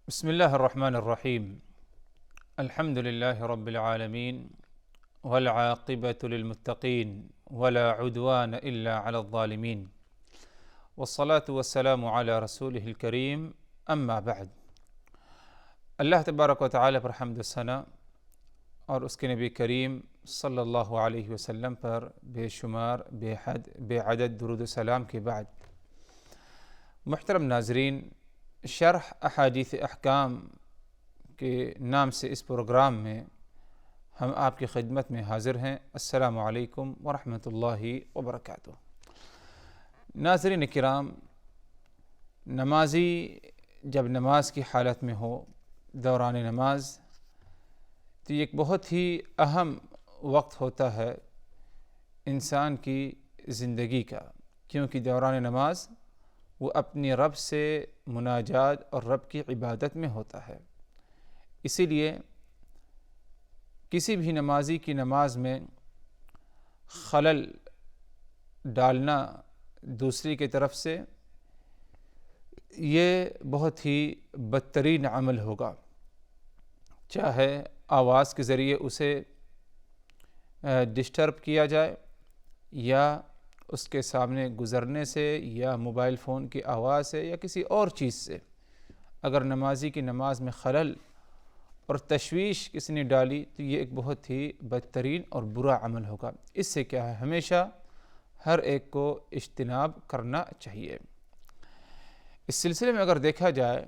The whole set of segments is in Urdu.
بسم الله الرحمن الرحيم. الحمد لله رب العالمين والعاقبة للمتقين ولا عدوان إلا على الظالمين والصلاة والسلام على رسوله الكريم أما بعد. اللہ تبارک و تعالی پر حمد و ثنا اور اس کے نبی کریم صلی اللہ علیہ وسلم پر بے شمار بے حد بے عدد درود و سلام کے بعد، محترم ناظرین، شرح احادیث احکام کے نام سے اس پروگرام میں ہم آپ کی خدمت میں حاضر ہیں۔ السلام علیکم ورحمۃ اللہ وبرکاتہ۔ ناظرین کرام، نمازی جب نماز کی حالت میں ہو دوران نماز، تو یہ ایک بہت ہی اہم وقت ہوتا ہے انسان کی زندگی کا، کیونکہ دوران نماز وہ اپنی رب سے مناجات اور رب کی عبادت میں ہوتا ہے۔ اسی لیے کسی بھی نمازی کی نماز میں خلل ڈالنا دوسری کی طرف سے یہ بہت ہی بدترین عمل ہوگا، چاہے آواز کے ذریعے اسے ڈسٹرب کیا جائے یا اس کے سامنے گزرنے سے یا موبائل فون کی آواز سے یا کسی اور چیز سے۔ اگر نمازی کی نماز میں خلل اور تشویش کسی نے ڈالی تو یہ ایک بہت ہی بدترین اور برا عمل ہوگا۔ اس سے کیا ہے، ہمیشہ ہر ایک کو اجتناب کرنا چاہیے۔ اس سلسلے میں اگر دیکھا جائے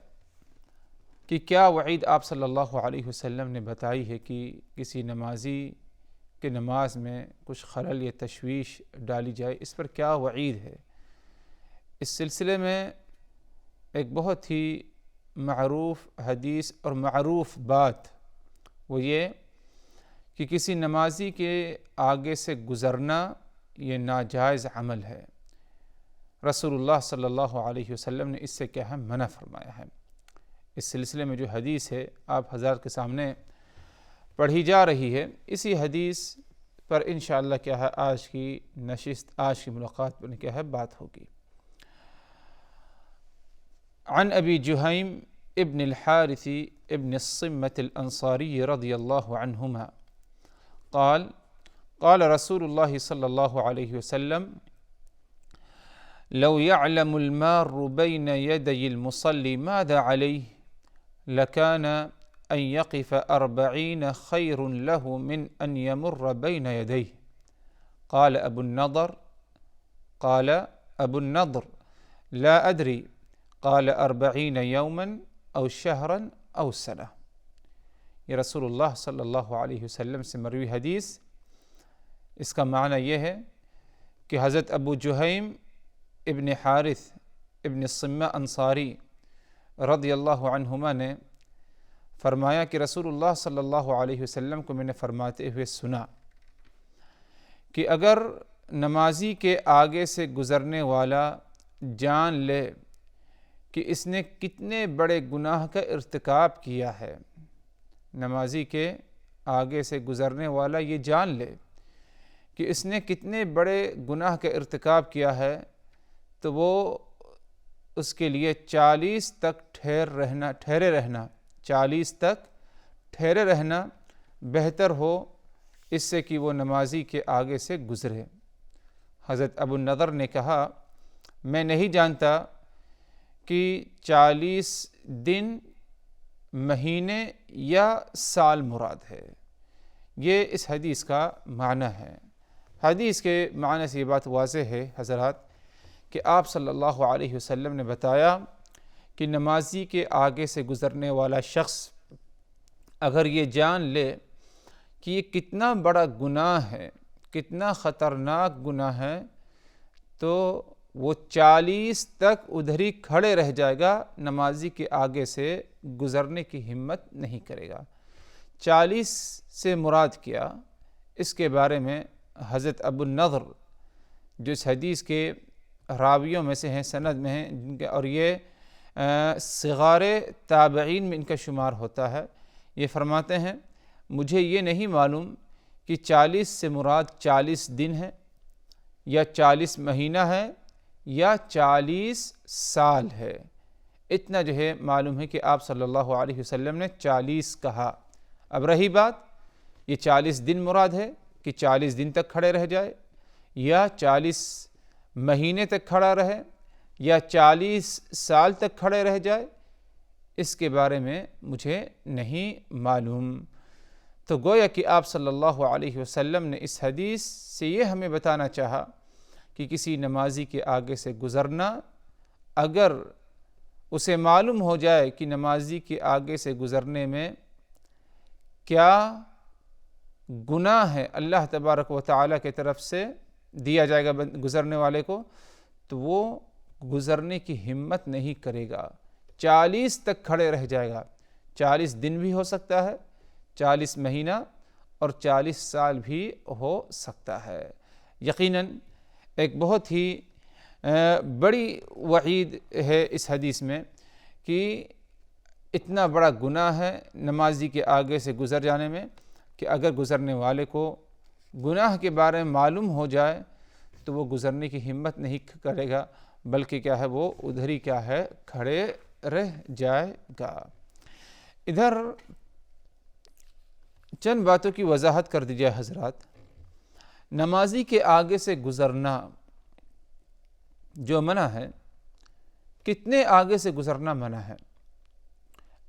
کہ کیا وعید آپ صلی اللہ علیہ وسلم نے بتائی ہے کہ کسی نمازی کہ نماز میں کچھ خلل یا تشویش ڈالی جائے، اس پر کیا وعید ہے، اس سلسلے میں ایک بہت ہی معروف حدیث اور معروف بات وہ یہ کہ کسی نمازی کے آگے سے گزرنا یہ ناجائز عمل ہے۔ رسول اللہ صلی اللہ علیہ وسلم نے اس سے کیا ہے، منع فرمایا ہے۔ اس سلسلے میں جو حدیث ہے آپ حضرات کے سامنے پڑھی جا رہی ہے، اسی حدیث پر انشاءاللہ کیا ہے آج کی نشست، آج کی ملاقات پر کیا ہے بات ہوگی۔ عن ابی جہیم ابن الحارث ابن الصمة الانصاری رضی اللہ عنہما قال قال رسول اللہ صلی اللہ علیہ وسلم لو يعلم المار بين يدي المصلي ماذا عليه لكان أن يقف 40 خير له من أن يمر بين يديه قال أبو النضر لا أدري قال 40 يوما أو شهرا أو سنة۔ یہ رسول اللہ صلی اللہ علیہ وسلم سے مروی حدیث، اس کا معنی یہ ہے کہ حضرت ابو جہیم ابن حارث ابن الصمہ انصاری رضی اللہ عنہما نے فرمایا کہ رسول اللہ صلی اللہ علیہ وسلم کو میں نے فرماتے ہوئے سنا کہ اگر نمازی کے آگے سے گزرنے والا جان لے کہ اس نے کتنے بڑے گناہ کا ارتکاب کیا ہے، نمازی کے آگے سے گزرنے والا یہ جان لے کہ اس نے کتنے بڑے گناہ کا ارتکاب کیا ہے، تو وہ اس کے لیے 40 تک ٹھہرے رہنا 40 تک ٹھہرے رہنا بہتر ہو اس سے کہ وہ نمازی کے آگے سے گزرے۔ حضرت ابو النضر نے کہا، میں نہیں جانتا کہ 40 دن، مہینے یا سال مراد ہے۔ یہ اس حدیث کا معنی ہے۔ حدیث کے معنی سے یہ بات واضح ہے حضرات کہ آپ صلی اللہ علیہ وسلم نے بتایا کہ نمازی کے آگے سے گزرنے والا شخص اگر یہ جان لے کہ یہ کتنا بڑا گناہ ہے، کتنا خطرناک گناہ ہے، تو وہ 40 تک ادھر ہی کھڑے رہ جائے گا، نمازی کے آگے سے گزرنے کی ہمت نہیں کرے گا۔ 40 سے مراد کیا، اس کے بارے میں حضرت ابو النضر جو اس حدیث کے راویوں میں سے ہیں، سند میں ہیں، اور یہ صغار تابعین میں ان کا شمار ہوتا ہے، یہ فرماتے ہیں مجھے یہ نہیں معلوم کہ 40 سے مراد 40 دن ہے یا 40 مہینہ ہے یا 40 سال ہے۔ اتنا جو ہے معلوم ہے کہ آپ صلی اللہ علیہ وسلم نے 40 کہا۔ اب رہی بات یہ 40 دن مراد ہے کہ 40 دن تک کھڑے رہ جائے، یا 40 مہینے تک کھڑا رہے، یا 40 سال تک کھڑے رہ جائے، اس کے بارے میں مجھے نہیں معلوم۔ تو گویا کہ آپ صلی اللہ علیہ وسلم نے اس حدیث سے یہ ہمیں بتانا چاہا کہ کسی نمازی کے آگے سے گزرنا، اگر اسے معلوم ہو جائے کہ نمازی کے آگے سے گزرنے میں کیا گناہ ہے اللہ تبارک و تعالیٰ کی طرف سے دیا جائے گا گزرنے والے کو، تو وہ گزرنے کی ہمت نہیں کرے گا، 40 تک کھڑے رہ جائے گا۔ 40 دن بھی ہو سکتا ہے، 40 مہینہ اور 40 سال بھی ہو سکتا ہے۔ یقیناً ایک بہت ہی بڑی وعید ہے اس حدیث میں کہ اتنا بڑا گناہ ہے نمازی کے آگے سے گزر جانے میں کہ اگر گزرنے والے کو گناہ کے بارے میں معلوم ہو جائے تو وہ گزرنے کی ہمت نہیں کرے گا، بلکہ کیا ہے وہ ادھر ہی کیا ہے کھڑے رہ جائے گا۔ ادھر چند باتوں کی وضاحت کر دی جائے حضرات۔ نمازی کے آگے سے گزرنا جو منع ہے، کتنے آگے سے گزرنا منع ہے،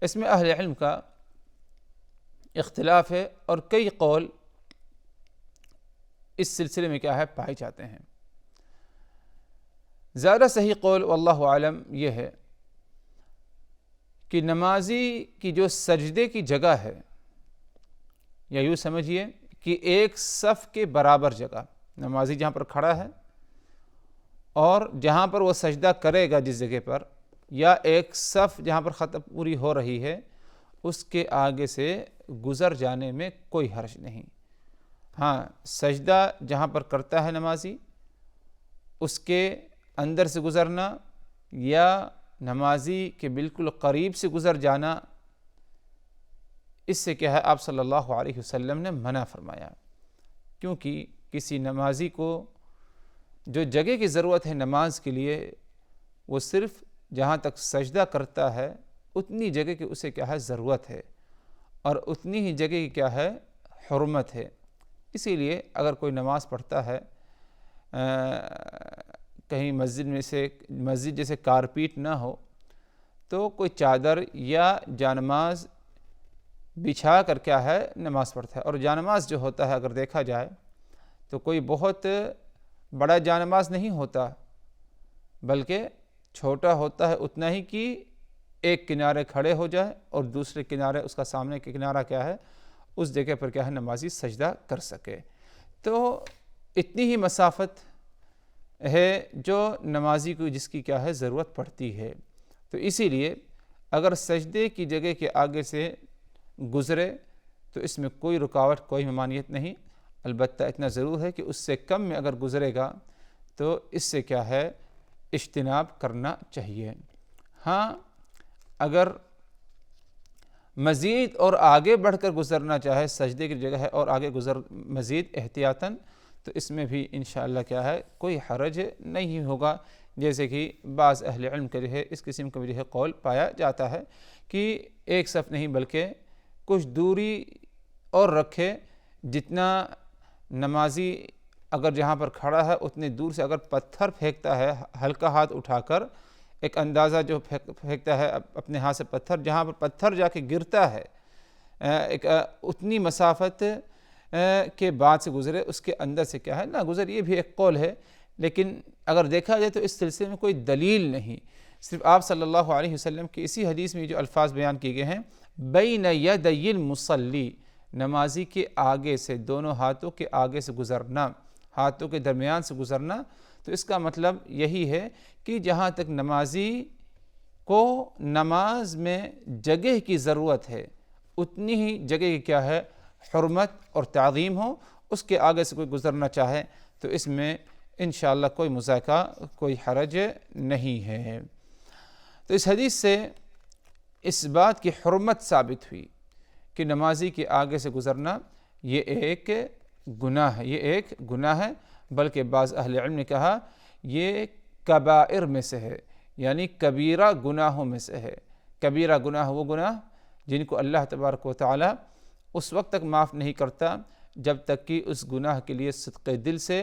اس میں اہل علم کا اختلاف ہے اور کئی قول اس سلسلے میں کیا ہے پائے جاتے ہیں۔ زیادہ صحیح قول واللہ عالم یہ ہے کہ نمازی کی جو سجدے کی جگہ ہے، یا یوں سمجھیے کہ ایک صف کے برابر جگہ نمازی جہاں پر کھڑا ہے اور جہاں پر وہ سجدہ کرے گا جس جگہ پر، یا ایک صف جہاں پر ختم پوری ہو رہی ہے، اس کے آگے سے گزر جانے میں کوئی حرج نہیں۔ ہاں، سجدہ جہاں پر کرتا ہے نمازی اس کے اندر سے گزرنا یا نمازی کے بالکل قریب سے گزر جانا، اس سے کیا ہے آپ صلی اللہ علیہ وسلم نے منع فرمایا، کیونکہ کسی نمازی کو جو جگہ کی ضرورت ہے نماز کے لیے، وہ صرف جہاں تک سجدہ کرتا ہے اتنی جگہ کی اسے کیا ہے ضرورت ہے، اور اتنی ہی جگہ کی کیا ہے حرمت ہے۔ اسی لیے اگر کوئی نماز پڑھتا ہے کہیں مسجد جیسے کارپیٹ نہ ہو، تو کوئی چادر یا جانماز بچھا کر کیا ہے نماز پڑھتا ہے، اور جانماز جو ہوتا ہے اگر دیکھا جائے تو کوئی بہت بڑا جانماز نہیں ہوتا، بلکہ چھوٹا ہوتا ہے اتنا ہی کہ ایک کنارے کھڑے ہو جائے اور دوسرے کنارے اس کا سامنے کے کنارہ کیا ہے اس جگہ پر کیا ہے نمازی سجدہ کر سکے۔ تو اتنی ہی مسافت ہے جو نمازی کو جس کی کیا ہے ضرورت پڑتی ہے، تو اسی لیے اگر سجدے کی جگہ کے آگے سے گزرے تو اس میں کوئی رکاوٹ، کوئی ممانعت نہیں، البتہ اتنا ضرور ہے کہ اس سے کم میں اگر گزرے گا تو اس سے کیا ہے اجتناب کرنا چاہیے۔ ہاں، اگر مزید اور آگے بڑھ کر گزرنا چاہے، سجدے کی جگہ ہے اور آگے مزید احتیاطاً، تو اس میں بھی انشاءاللہ کیا ہے کوئی حرج نہیں ہوگا، جیسے کہ بعض اہل علم کا جو ہے اس قسم کا جو ہے قول پایا جاتا ہے کہ ایک صف نہیں بلکہ کچھ دوری اور رکھے، جتنا نمازی اگر جہاں پر کھڑا ہے اتنے دور سے اگر پتھر پھینکتا ہے ہلکا ہاتھ اٹھا کر، ایک اندازہ جو پھینکتا ہے اپنے ہاتھ سے پتھر، جہاں پر پتھر جا کے گرتا ہے ایک اتنی مسافت کے بعد سے گزرے، اس کے اندر سے کیا ہے نہ گزر، یہ بھی ایک قول ہے، لیکن اگر دیکھا جائے تو اس سلسلے میں کوئی دلیل نہیں، صرف آپ صلی اللہ علیہ وسلم کی اسی حدیث میں جو الفاظ بیان کیے گئے ہیں، بین یدی المصلی، نمازی کے آگے سے، دونوں ہاتھوں کے آگے سے گزرنا، ہاتھوں کے درمیان سے گزرنا، تو اس کا مطلب یہی ہے کہ جہاں تک نمازی کو نماز میں جگہ کی ضرورت ہے اتنی ہی جگہ کی کیا ہے حرمت اور تعظیم ہو، اس کے آگے سے کوئی گزرنا چاہے تو اس میں انشاءاللہ کوئی مذائقہ، کوئی حرج نہیں ہے۔ تو اس حدیث سے اس بات کی حرمت ثابت ہوئی کہ نمازی کے آگے سے گزرنا یہ ایک گناہ ہے، یہ ایک گناہ ہے، بلکہ بعض اہل علم نے کہا یہ کبائر میں سے ہے، یعنی کبیرہ گناہوں میں سے ہے۔ کبیرہ گناہ وہ گناہ جن کو اللہ تبارک و تعالی اس وقت تک معاف نہیں کرتا جب تک کہ اس گناہ کے لیے صدق دل سے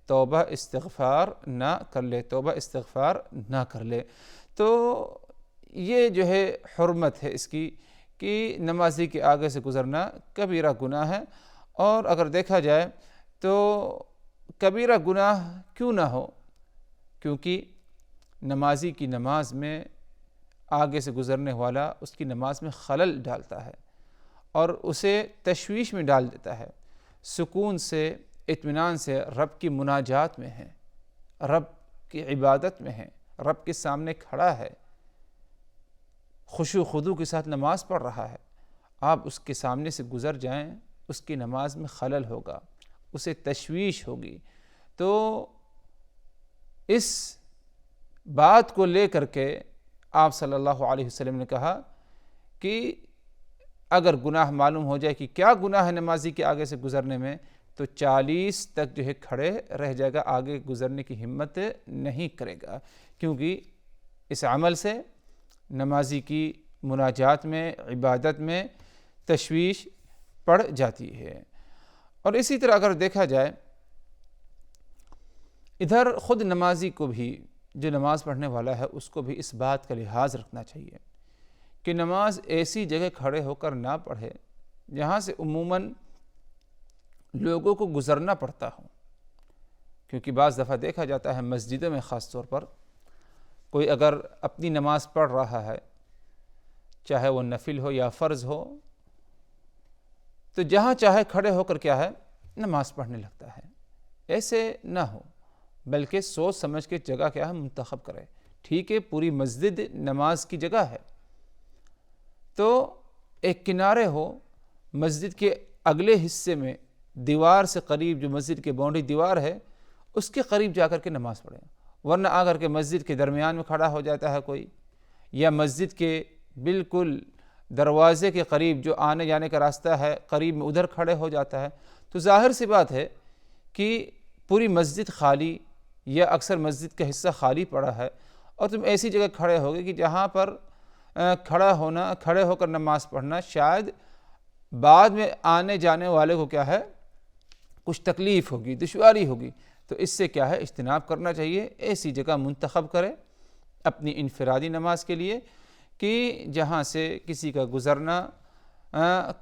توبہ استغفار نہ کر لے، توبہ استغفار نہ کر لے۔ تو یہ جو ہے حرمت ہے اس کی کہ نمازی کے آگے سے گزرنا کبیرہ گناہ ہے۔ اور اگر دیکھا جائے تو کبیرہ گناہ کیوں نہ ہو؟ کیونکہ نمازی کی نماز میں آگے سے گزرنے والا اس کی نماز میں خلل ڈالتا ہے اور اسے تشویش میں ڈال دیتا ہے۔ سکون سے، اطمینان سے رب کی مناجات میں ہے، رب کی عبادت میں ہے، رب کے سامنے کھڑا ہے، خشوع و خضوع کے ساتھ نماز پڑھ رہا ہے، آپ اس کے سامنے سے گزر جائیں، اس کی نماز میں خلل ہوگا، اسے تشویش ہوگی۔ تو اس بات کو لے کر کے آپ صلی اللہ علیہ وسلم نے کہا کہ اگر گناہ معلوم ہو جائے کہ کیا گناہ ہے نمازی کے آگے سے گزرنے میں، تو 40 تک جو ہے کھڑے رہ جائے گا، آگے گزرنے کی ہمت نہیں کرے گا، کیونکہ اس عمل سے نمازی کی مناجات میں، عبادت میں تشویش پڑ جاتی ہے۔ اور اسی طرح اگر دیکھا جائے ادھر خود نمازی کو بھی، جو نماز پڑھنے والا ہے، اس کو بھی اس بات کا لحاظ رکھنا چاہیے کہ نماز ایسی جگہ کھڑے ہو کر نہ پڑھے جہاں سے عموماً لوگوں کو گزرنا پڑتا ہو، کیونکہ بعض دفعہ دیکھا جاتا ہے مسجدوں میں خاص طور پر کوئی اگر اپنی نماز پڑھ رہا ہے، چاہے وہ نفل ہو یا فرض ہو، تو جہاں چاہے کھڑے ہو کر کیا ہے نماز پڑھنے لگتا ہے۔ ایسے نہ ہو، بلکہ سوچ سمجھ کے جگہ کیا ہے منتخب کرے۔ ٹھیک ہے، پوری مسجد نماز کی جگہ ہے تو ایک کنارے ہو، مسجد کے اگلے حصے میں دیوار سے قریب، جو مسجد کے باؤنڈری دیوار ہے اس کے قریب جا کر کے نماز پڑھیں، ورنہ آ کر کے مسجد کے درمیان میں کھڑا ہو جاتا ہے کوئی، یا مسجد کے بالکل دروازے کے قریب جو آنے جانے کا راستہ ہے قریب میں ادھر کھڑے ہو جاتا ہے، تو ظاہر سی بات ہے کہ پوری مسجد خالی یا اکثر مسجد کا حصہ خالی پڑا ہے، اور تم ایسی جگہ کھڑے ہوگے کہ جہاں پر کھڑے ہو کر نماز پڑھنا شاید بعد میں آنے جانے والے کو کیا ہے کچھ تکلیف ہوگی، دشواری ہوگی۔ تو اس سے کیا ہے اجتناب کرنا چاہیے، ایسی جگہ منتخب کرے اپنی انفرادی نماز کے لیے کہ جہاں سے کسی کا گزرنا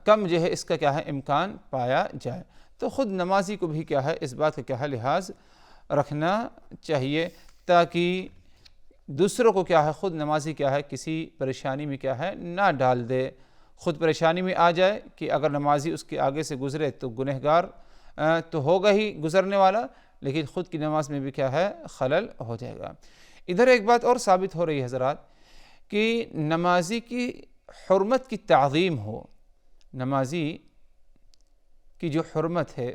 کم جو ہے اس کا کیا ہے امکان پایا جائے۔ تو خود نمازی کو بھی کیا ہے اس بات کا کیا ہے لحاظ رکھنا چاہیے، تاکہ دوسروں کو کیا ہے خود نمازی کیا ہے کسی پریشانی میں کیا ہے نہ ڈال دے، خود پریشانی میں آ جائے کہ اگر نمازی اس کے آگے سے گزرے تو گنہگار تو ہوگا ہی گزرنے والا، لیکن خود کی نماز میں بھی کیا ہے خلل ہو جائے گا۔ ادھر ایک بات اور ثابت ہو رہی ہے حضرات کہ نمازی کی حرمت کی تعظیم ہو، نمازی کی جو حرمت ہے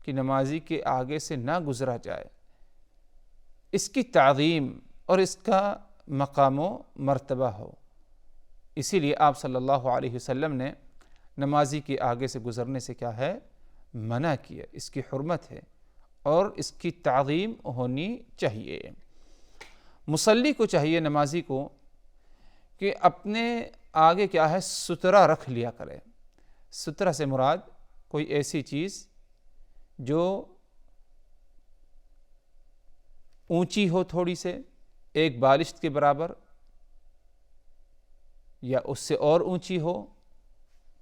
کہ نمازی کے آگے سے نہ گزرا جائے، اس کی تعظیم اور اس کا مقام و مرتبہ ہو۔ اسی لیے آپ صلی اللہ علیہ وسلم نے نمازی کے آگے سے گزرنے سے کیا ہے منع کیا، اس کی حرمت ہے اور اس کی تعظیم ہونی چاہیے۔ مصلی کو چاہیے، نمازی کو، کہ اپنے آگے کیا ہے سترہ رکھ لیا کرے۔ سترہ سے مراد کوئی ایسی چیز جو اونچی ہو تھوڑی سے، ایک بالشت کے برابر یا اس سے اور اونچی ہو،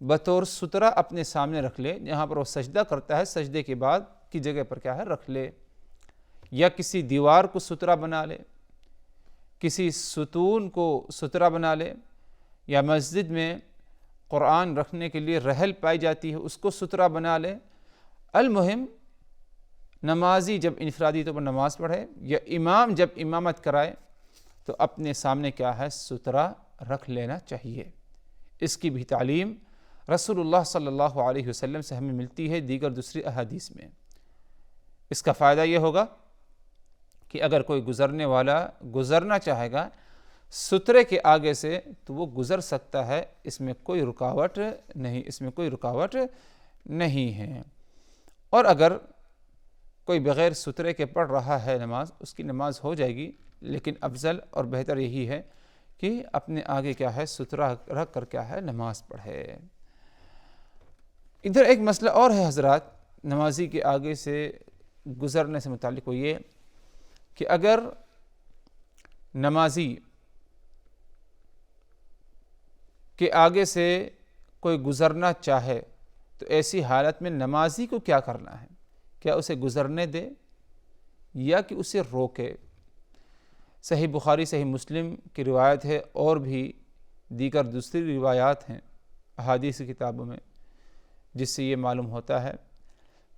بطور سترہ اپنے سامنے رکھ لے، جہاں پر وہ سجدہ کرتا ہے سجدے کے بعد کی جگہ پر کیا ہے رکھ لے، یا کسی دیوار کو سترہ بنا لے، کسی ستون کو سترہ بنا لے، یا مسجد میں قرآن رکھنے کے لیے رحل پائی جاتی ہے اس کو سترہ بنا لے۔ المہم نمازی جب انفرادی طور پر نماز پڑھے یا امام جب امامت کرائے تو اپنے سامنے کیا ہے سترہ رکھ لینا چاہیے۔ اس کی بھی تعلیم رسول اللہ صلی اللہ علیہ وسلم سے ہمیں ملتی ہے دیگر دوسری احادیث میں۔ اس کا فائدہ یہ ہوگا کہ اگر کوئی گزرنے والا گزرنا چاہے گا سترے کے آگے سے تو وہ گزر سکتا ہے، اس میں کوئی رکاوٹ نہیں، اس میں کوئی رکاوٹ نہیں ہے۔ اور اگر کوئی بغیر سترے کے پڑھ رہا ہے نماز، اس کی نماز ہو جائے گی، لیکن افضل اور بہتر یہی ہے کہ اپنے آگے کیا ہے سترہ رکھ کر کیا ہے نماز پڑھے۔ ادھر ایک مسئلہ اور ہے حضرات نمازی کے آگے سے گزرنے سے متعلق، وہ یہ کہ اگر نمازی کے آگے سے کوئی گزرنا چاہے تو ایسی حالت میں نمازی کو کیا کرنا ہے؟ کیا اسے گزرنے دے یا کہ اسے روکے؟ صحیح بخاری صحیح مسلم کی روایت ہے، اور بھی دیگر دوسری روایات ہیں احادیث کی کتابوں میں، جس سے یہ معلوم ہوتا ہے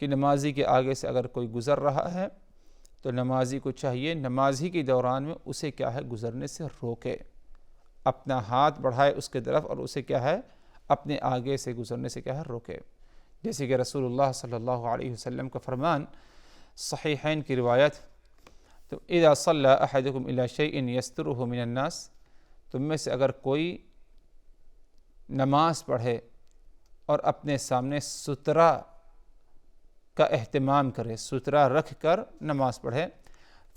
کہ نمازی کے آگے سے اگر کوئی گزر رہا ہے تو نمازی کو چاہیے نمازی کے دوران میں اسے کیا ہے گزرنے سے روکے، اپنا ہاتھ بڑھائے اس کے طرف اور اسے کیا ہے اپنے آگے سے گزرنے سے کیا ہے روکے، جیسے کہ رسول اللہ صلی اللہ علیہ وسلم کا فرمان صحیحین کی روایت، تو اذا صلی احدکم الی شیء یسترہ من الناس، تم میں سے اگر کوئی نماز پڑھے اور اپنے سامنے سترہ کا اہتمام کرے، سترہ رکھ کر نماز پڑھے،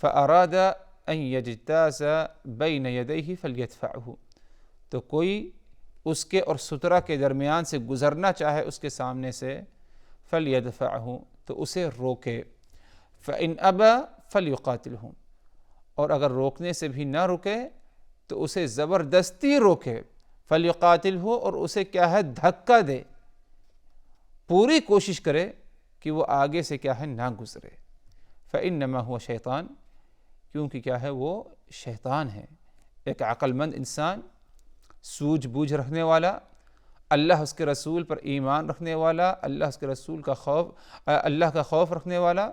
فاراد ان یجتاز بین یدیہ فلیدفعہ، تو کوئی اس کے اور سترہ کے درمیان سے گزرنا چاہے اس کے سامنے سے، فلیدفعہ، تو اسے روکے، فإن ابى فلیقاتلہ، اور اگر روکنے سے بھی نہ رکے تو اسے زبردستی روکے، فلیقاتلہ، اور اسے کیا ہے دھکا دے، پوری کوشش کرے کہ وہ آگے سے کیا ہے نہ گزرے، فإنما هو شیطان، کیونکہ کیا ہے وہ شیطان ہے۔ ایک عقل مند انسان، سوجھ بوجھ رکھنے والا، اللہ اس کے رسول پر ایمان رکھنے والا، اللہ اس کے رسول کا خوف رکھنے والا،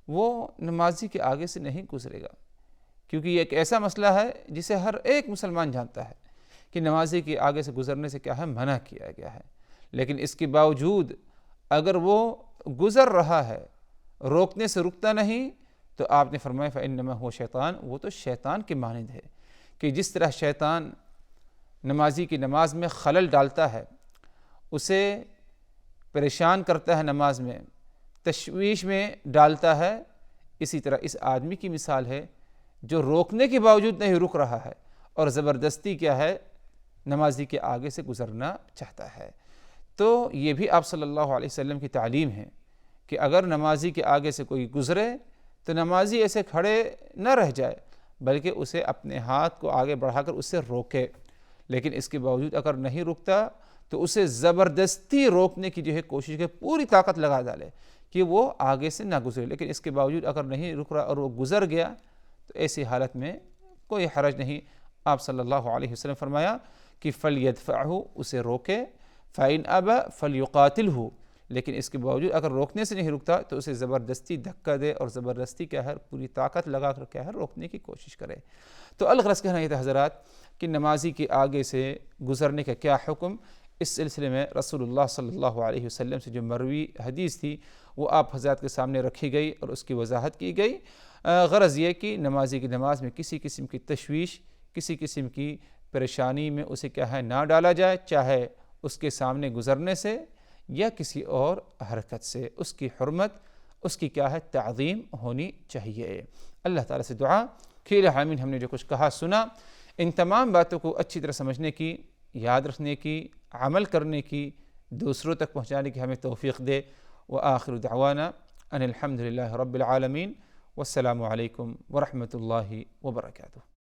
وہ نمازی کے آگے سے نہیں گزرے گا، کیونکہ یہ ایک ایسا مسئلہ ہے جسے ہر ایک مسلمان جانتا ہے کہ نمازی کے آگے سے گزرنے سے کیا ہے منع کیا گیا ہے، لیکن اس کے باوجود اگر وہ گزر رہا ہے، روکنے سے رکتا نہیں، تو آپ نے فرمایا فإنما هو شیطان، وہ تو شیطان کے مانند ہے، کہ جس طرح شیطان نمازی کی نماز میں خلل ڈالتا ہے، اسے پریشان کرتا ہے، نماز میں تشویش میں ڈالتا ہے، اسی طرح اس آدمی کی مثال ہے جو روکنے کے باوجود نہیں رک رہا ہے اور زبردستی کیا ہے نمازی کے آگے سے گزرنا چاہتا ہے۔ تو یہ بھی آپ صلی اللہ علیہ وسلم کی تعلیم ہے کہ اگر نمازی کے آگے سے کوئی گزرے تو نمازی ایسے کھڑے نہ رہ جائے، بلکہ اسے اپنے ہاتھ کو آگے بڑھا کر اسے روکے، لیکن اس کے باوجود اگر نہیں رکتا تو اسے زبردستی روکنے کی جو ہے کوشش کے پوری طاقت لگا ڈالے کہ وہ آگے سے نہ گزرے، لیکن اس کے باوجود اگر نہیں رک رہا اور وہ گزر گیا تو ایسی حالت میں کوئی حرج نہیں۔ آپ صلی اللہ علیہ وسلم فرمایا کہ فلیدفعہ، اسے روکے، فإن ابى فلیقاتلہ، لیکن اس کے باوجود اگر روکنے سے نہیں رکتا تو اسے زبردستی دھکا دے اور زبردستی کیا ہے پوری طاقت لگا کر کیا ہے روکنے کی کوشش کرے۔ تو الغرض کہنا یہ تھا حضرات کہ نمازی کے آگے سے گزرنے کا کیا حکم، اس سلسلے میں رسول اللہ صلی اللہ علیہ وسلم سے جو مروی حدیث تھی وہ آپ حضرات کے سامنے رکھی گئی اور اس کی وضاحت کی گئی۔ غرض یہ کہ نمازی کی نماز میں کسی قسم کی تشویش، کسی قسم کی پریشانی میں اسے کیا ہے نہ ڈالا جائے، چاہے اس کے سامنے گزرنے سے یا کسی اور حرکت سے، اس کی حرمت، اس کی کیا ہے تعظیم ہونی چاہیے۔ اللہ تعالیٰ سے دعا کہ الہ آمین، ہم نے جو کچھ کہا سنا، ان تمام باتوں کو اچھی طرح سمجھنے کی، یاد رکھنے کی، عمل کرنے کی، دوسروں تک پہنچانے کی ہمیں توفیق دے۔ وآخر دعوانا ان الحمد للہ رب العالمین، والسلام علیکم ورحمۃ اللہ وبرکاتہ۔